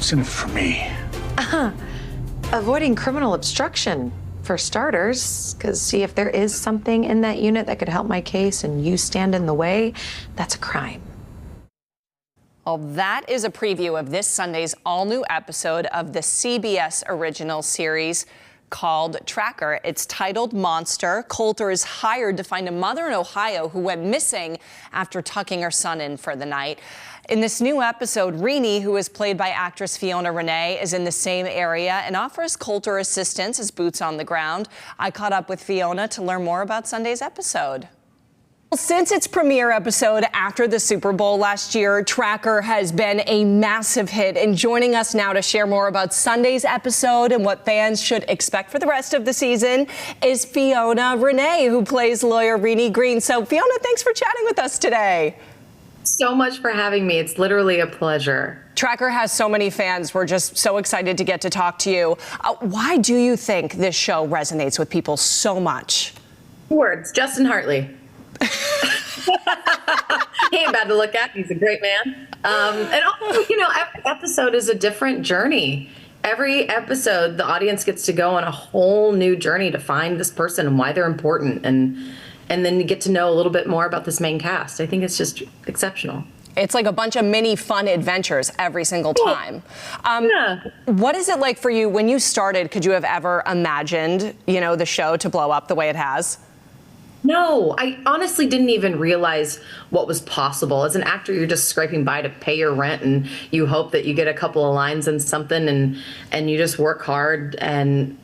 What's in it for me? Avoiding criminal obstruction, for starters, because see, if there is something in that unit that could help my case and you stand in the way, that's a crime. Well, that is a preview of this Sunday's all-new episode of the CBS original series called Tracker. It's titled Monster. Colter is hired to find a mother in Ohio who went missing after tucking her son in for the night. In this new episode, Rene, who is played by actress Fiona Rene, is in the same area and offers Colter assistance as boots on the ground. I caught up with Fiona to learn more about Sunday's episode. Since its premiere episode after the Super Bowl last year, Tracker has been a massive hit. And joining us now to share more about Sunday's episode and what fans should expect for the rest of the season is Fiona Rene, who plays lawyer Rene Green. So, Fiona, thanks for chatting with us today. So much for having me. It's literally a pleasure. Tracker has so many fans. We're just so excited to get to talk to you. Why do you think this show resonates with people so much? Words, Justin Hartley. He ain't bad to look at. He's a great man. And also, you know, every episode is a different journey. Every episode, the audience gets to go on a whole new journey to find this person and why they're important. And then you get to know a little bit more about this main cast. I think it's just exceptional. It's like a bunch of mini fun adventures every single time. What is it like for you when you started? Could you have ever imagined, you know, the show to blow up the way it has? No, I honestly didn't even realize what was possible. As an actor, you're just scraping by to pay your rent, and you hope that you get a couple of lines in something, and you just work hard. And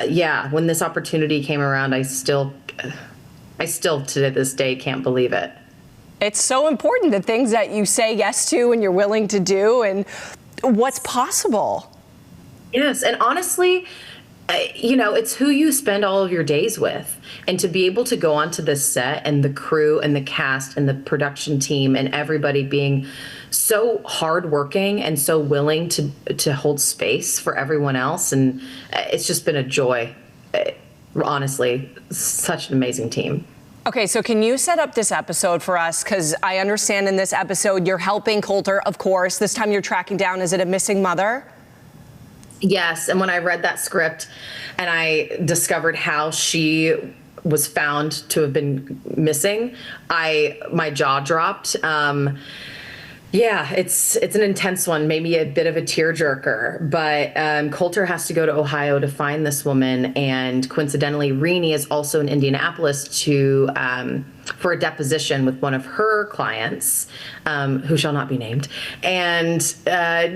yeah, when this opportunity came around, I still to this day can't believe it. It's so important, the things that you say yes to and you're willing to do and what's possible. Yes, and honestly, you know, it's who you spend all of your days with. And to be able to go onto this set and the crew and the cast and the production team and everybody being so hardworking and so willing to hold space for everyone else. And it's just been a joy. Honestly, such an amazing team. Okay, so can you set up this episode for us? Because I understand in this episode you're helping Colter, of course. This time you're tracking down, is it a missing mother? Yes, and when I read that script and I discovered how she was found to have been missing, my jaw dropped. Yeah, it's an intense one, maybe a bit of a tearjerker, but Colter has to go to Ohio to find this woman, and coincidentally, Rene is also in Indianapolis for a deposition with one of her clients, who shall not be named, and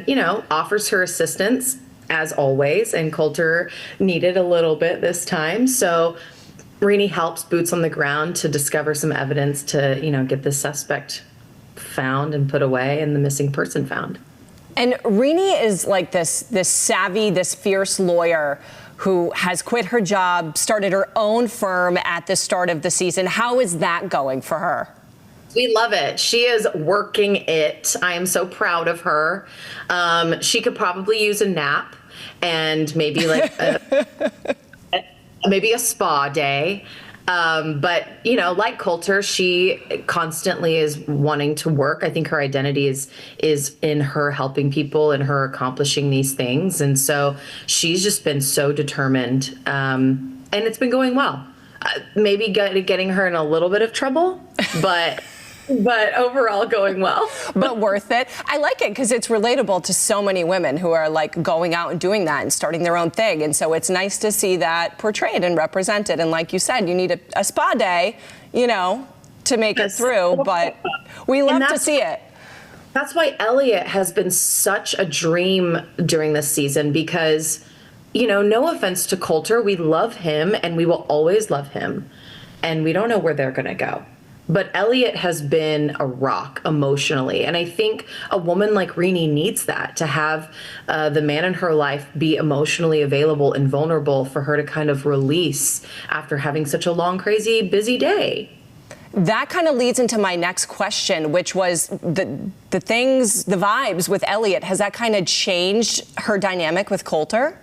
you know, offers her assistance as always, and Colter needed a little bit this time, so Rene helps boots on the ground to discover some evidence to, you know, get the suspect found and put away and the missing person found. And Rene is like this savvy, this fierce lawyer who has quit her job, started her own firm at the start of the season. How is that going for her? We love it. She is working it. I am so proud of her. She could probably use a nap and maybe like maybe a spa day. But, you know, like Colter, she constantly is wanting to work. I think her identity is in her helping people and her accomplishing these things. And so she's just been so determined. And it's been going well. Maybe getting her in a little bit of trouble, but overall going well. But worth it. I like it because it's relatable to so many women who are like going out and doing that and starting their own thing. And so it's nice to see that portrayed and represented. And like you said, you need a spa day, you know, to make it through. But we love to see it. That's why Elliot has been such a dream during this season because, you know, no offense to Colter, we love him and we will always love him. And we don't know where they're going to go. But Elliot has been a rock emotionally. And I think a woman like Rene needs that, to have the man in her life be emotionally available and vulnerable for her to kind of release after having such a long, crazy, busy day. That kind of leads into my next question, which was the vibes with Elliot. Has that kind of changed her dynamic with Colter?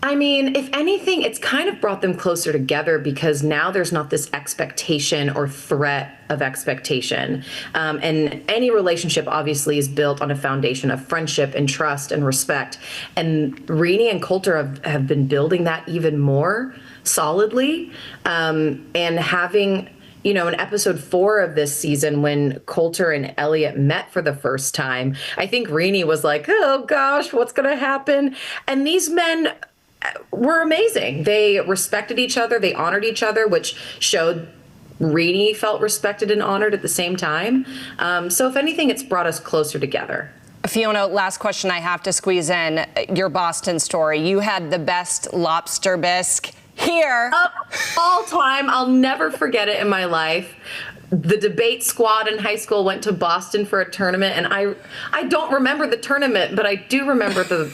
I mean, if anything, it's kind of brought them closer together because now there's not this expectation or threat of expectation. And any relationship obviously is built on a foundation of friendship and trust and respect. And Rene and Colter have been building that even more solidly. And having, in episode 4 of this season, when Colter and Elliot met for the first time, I think Rene was like, oh gosh, what's going to happen? And these men were amazing. They respected each other. They honored each other, which showed Rene felt respected and honored at the same time. So if anything, it's brought us closer together. Fiona, last question I have to squeeze in. Your Boston story. You had the best lobster bisque here. All time. I'll never forget it in my life. The debate squad in high school went to Boston for a tournament, and I don't remember the tournament, but I do remember the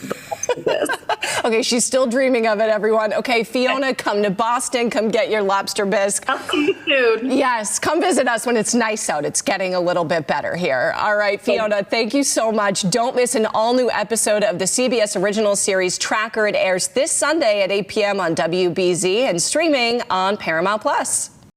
Okay, she's still dreaming of it, everyone. Okay, Fiona, come to Boston. Come get your lobster bisque. I'll see you soon. Yes, come visit us when it's nice out. It's getting a little bit better here. All right, Fiona, thank you so much. Don't miss an all-new episode of the CBS original series Tracker. It airs this Sunday at 8 p.m. on WBZ and streaming on Paramount+.